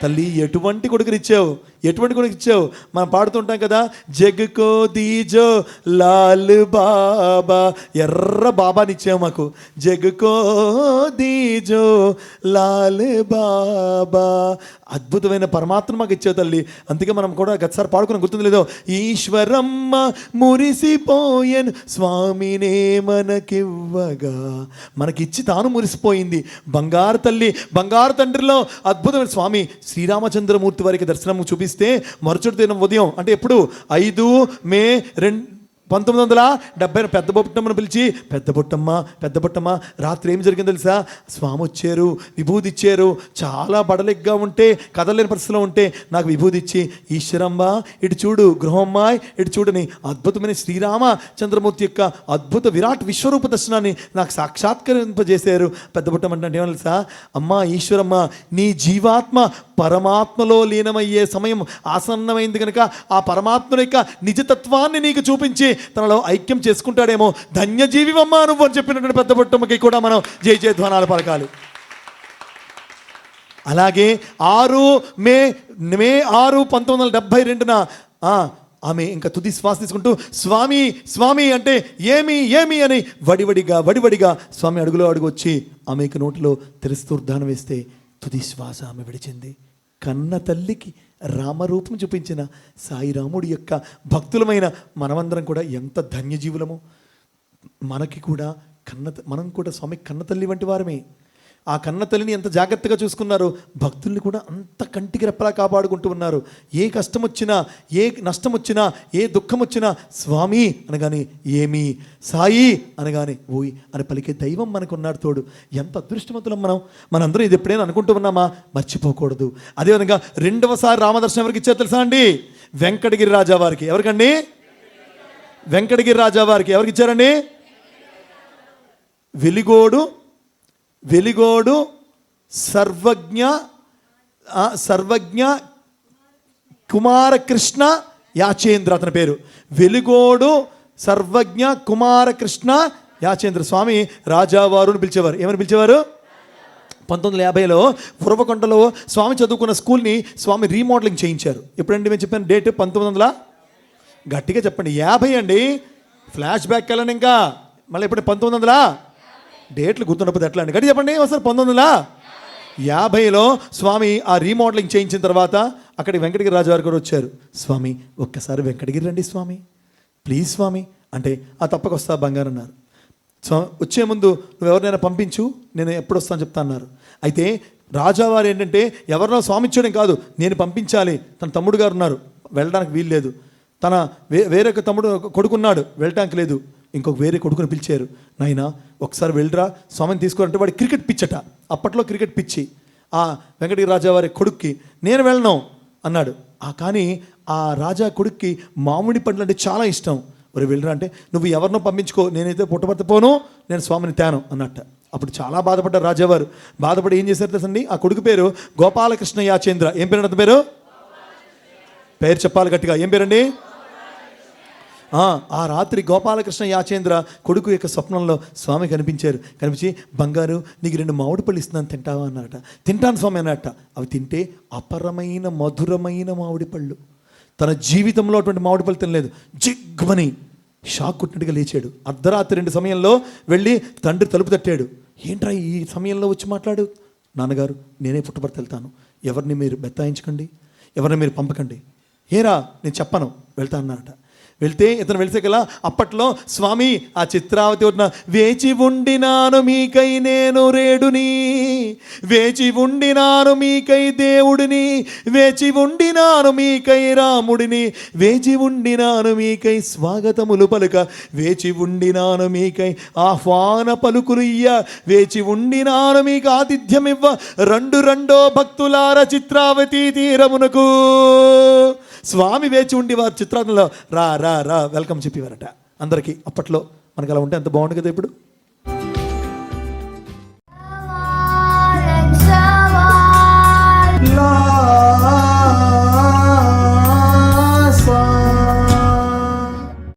తల్లి ఎటువంటి కొడుకునిచ్చావు, ఎటువంటి కొడుకునిచ్చావు. మనం పాడుతుంటాం కదా, జగ్కో దీజో లాల్ బాబా, ఎర్ర బాబానిచ్చావు మాకు. జగ్కో దీజో లాల్ బాబా, అద్భుతమైన పరమాత్మ మాకు ఇచ్చావు తల్లి. అందుకే మనం కూడా గతసారి పాడుకున్న గుర్తుంది లేదో, ఈశ్వరమ్మ మురిసిపోయెను స్వామినే మనకివ్వగా, మనకిచ్చి తాను మురిసిపోయింది. బంగారు తల్లి, బంగారు తండ్రిలో అద్భుతమైన స్వామి శ్రీరామచంద్రమూర్తి వారికి దర్శనం చూపిస్తే మరుసటి దినం ఉదయం, అంటే ఎప్పుడు 5 మే 1970 పెద్ద బొట్టమ్మను పిలిచి, పెద్ద బొట్టమ్మ రాత్రి ఏం జరిగిందో తెలుసా, స్వామి వచ్చారు, విభూది ఇచ్చారు. చాలా బడలిగ్గా ఉంటే, కదలేని పరిస్థితిలో ఉంటే నాకు విభూది ఇచ్చి, ఈశ్వరమ్మ ఇటు చూడు, గృహమ్మాయి ఇటు చూడని అద్భుతమైన శ్రీరామచంద్రమూర్తి యొక్క అద్భుత విరాట్ విశ్వరూప దర్శనాన్ని నాకు సాక్షాత్కరింపజేశారు. పెద్ద బొట్టమ్మ అంటే ఏమో తెలుసా, అమ్మ ఈశ్వరమ్మ, నీ జీవాత్మ పరమాత్మలో లీనమయ్యే సమయం ఆసన్నమైంది కనుక ఆ పరమాత్మ యొక్క నిజతత్వాన్ని నీకు చూపించి తనలో ఐక్యం చేసుకుంటాడేమో, ధన్యజీవివమ్మా నువ్వు అని చెప్పినటువంటి పెద్ద బొట్టమ్మకి కూడా మనం జై జయధ్వానాలు పలకాలి. అలాగే 6 మే 6, 1972 ఆమె ఇంకా తుది శ్వాస తీసుకుంటూ స్వామి స్వామి అంటే ఏమి అని వడివడిగా స్వామి అడుగులో అడుగు వచ్చి ఆమెకు నోటిలో తెరుస్తూర్ధానం వేస్తే తుది శ్వాస ఆమె విడిచింది. కన్న తల్లికి రామరూపం చూపించిన సాయిరాముడి యొక్క భక్తులమైన మనమందరం కూడా ఎంత ధన్యజీవులమో. మనకి కూడా మనం కూడా స్వామి కన్న తల్లి వంటి వారమే. ఆ కన్న తల్లిని ఎంత జాగ్రత్తగా చూసుకున్నారు, భక్తుల్ని కూడా అంత కంటికి రెప్పలా కాపాడుకుంటూ ఉన్నారు. ఏ కష్టం వచ్చినా, ఏ నష్టం వచ్చినా, ఏ దుఃఖం వచ్చినా స్వామి అనగానే ఏమి, సాయి అనగానే ఓయ్ అని పలికే దైవం మనకు ఉన్నాడు తోడు. ఎంత అదృష్టవంతులం మనందరం ఇది ఎప్పుడైనా అనుకుంటూ ఉన్నామా, మర్చిపోకూడదు. అదేవిధంగా 2వసారి రామదర్శనం ఎవరికి ఇచ్చారు తెలుసా అండి, వెంకటగిరి రాజా వారికి. ఎవరికండి, వెంకటగిరి రాజా వారికి. ఎవరికి ఇచ్చారండి, వెలిగోడు సర్వజ్ఞ కుమారకృష్ణ యాచేంద్ర అతని పేరు. వెలిగోడు సర్వజ్ఞ కుమారకృష్ణ యాచేంద్ర స్వామి రాజావారు అని పిలిచేవారు. ఏమని పిలిచేవారు? 1950లో ఉరవకొండలో స్వామి చదువుకున్న స్కూల్ని స్వామి రీమోడలింగ్ చేయించారు. ఎప్పుడండి మేము చెప్పాను డేట్? 1900 గట్టిగా చెప్పండి, 50 అండి. ఫ్లాష్ బ్యాక్ వెళ్ళండి, ఇంకా మళ్ళీ ఎప్పుడు 1900 డేట్లు గుర్తున్నప్పుడు ఎట్లా అండి, గట్టి చెప్పండి ఒకసారి. 1950లో స్వామి ఆ రీమోడలింగ్ చేయించిన తర్వాత అక్కడికి వెంకటగిరి రాజు వారు కూడా వచ్చారు. స్వామి ఒక్కసారి వెంకటగిరి రండి స్వామి, ప్లీజ్ స్వామి అంటే, ఆ తప్పకొస్తా బంగారు అన్నారు. స్వామి వచ్చే ముందు నువ్వు ఎవరినైనా పంపించు, నేను ఎప్పుడు వస్తాను చెప్తా అన్నారు. అయితే రాజావారు ఏంటంటే ఎవరినో స్వామి ఇచ్చేయడం కాదు, నేను పంపించాలి. తన తమ్ముడు గారు ఉన్నారు, వెళ్ళడానికి వీలు లేదు. తన వేరొక తమ్ముడు కొడుకున్నాడు, వెళ్ళటానికి లేదు. ఇంకొక వేరే కొడుకుని పిలిచారు. నాయనా ఒకసారి వెళ్ళరా స్వామిని తీసుకోరంటే వాడి క్రికెట్ పిచ్చట, అప్పట్లో క్రికెట్ పిచ్చి. ఆ వెంకటగిరి రాజా వారి కొడుక్కి నేను వెళ్ళను అన్నాడు. కానీ ఆ రాజా కొడుక్కి మామిడి పండ్లు అంటే చాలా ఇష్టం. మరి వెళ్ళరా అంటే, నువ్వు ఎవరినో పంపించుకో, నేనైతే పుట్టపర్తి పోను, నేను స్వామిని తేను అన్నట్ట. అప్పుడు చాలా బాధపడ్డారు రాజావారు. బాధపడి ఏం చేశారు తెలుసండి, ఆ కొడుకు పేరు గోపాలకృష్ణ యాచేంద్ర. ఏం పేరు అతని పేరు? పేరు చెప్పాలి గట్టిగా, ఏం పేరండి? ఆ రాత్రి గోపాలకృష్ణ యాచేంద్ర కొడుకు యొక్క స్వప్నంలో స్వామి కనిపించి, బంగారు నీకు 2 మామిడి పళ్ళు ఇస్తున్నాను, తింటావా అన్నట. తింటాను స్వామి అన్నట్ట. అవి తింటే అపరమైన మధురమైన మామిడి పళ్ళు. తన జీవితంలో అటువంటి మామిడి పళ్ళు తినలేదు. జిగ్మని షాక్ కొట్టినట్టుగా లేచాడు. అర్ధరాత్రి 2 సమయంలో వెళ్ళి తండ్రి తలుపు తట్టాడు. ఏంట్రా ఈ సమయంలో వచ్చి మాట్లాడు? నాన్నగారు నేనే పుట్టపర్తి వెళ్తాను, ఎవరిని మీరు బెత్తాయించకండి, ఎవరిని మీరు పంపకండి. ఏరా నేను చెప్పను, వెళ్తా అన్నట. ఇతను వెళ్తే కదా అప్పట్లో స్వామి ఆ చిత్రావతి ఒడ్డున వేచి ఉండినాను మీకై నేను రేడుని, వేచి ఉండినాను మీకై దేవుడిని, వేచి ఉండినాను మీకై రాముడిని, వేచి ఉండినాను మీకై స్వాగతములు పలుక, వేచి ఉండినాను మీకై ఆహ్వాన పలుకులు ఇయ్య, వేచి ఉండినాను మీకు ఆతిథ్యమివ్వ, రెండో భక్తులార చిత్రావతి తీరమునకు. స్వామి వేచి ఉండి వారి చిత్రాలలో రా రా రా వెల్కమ్ చెప్పేవారట అందరికీ. అప్పట్లో మనకు అలా ఉంటే ఎంత బాగుండు కదా ఇప్పుడు.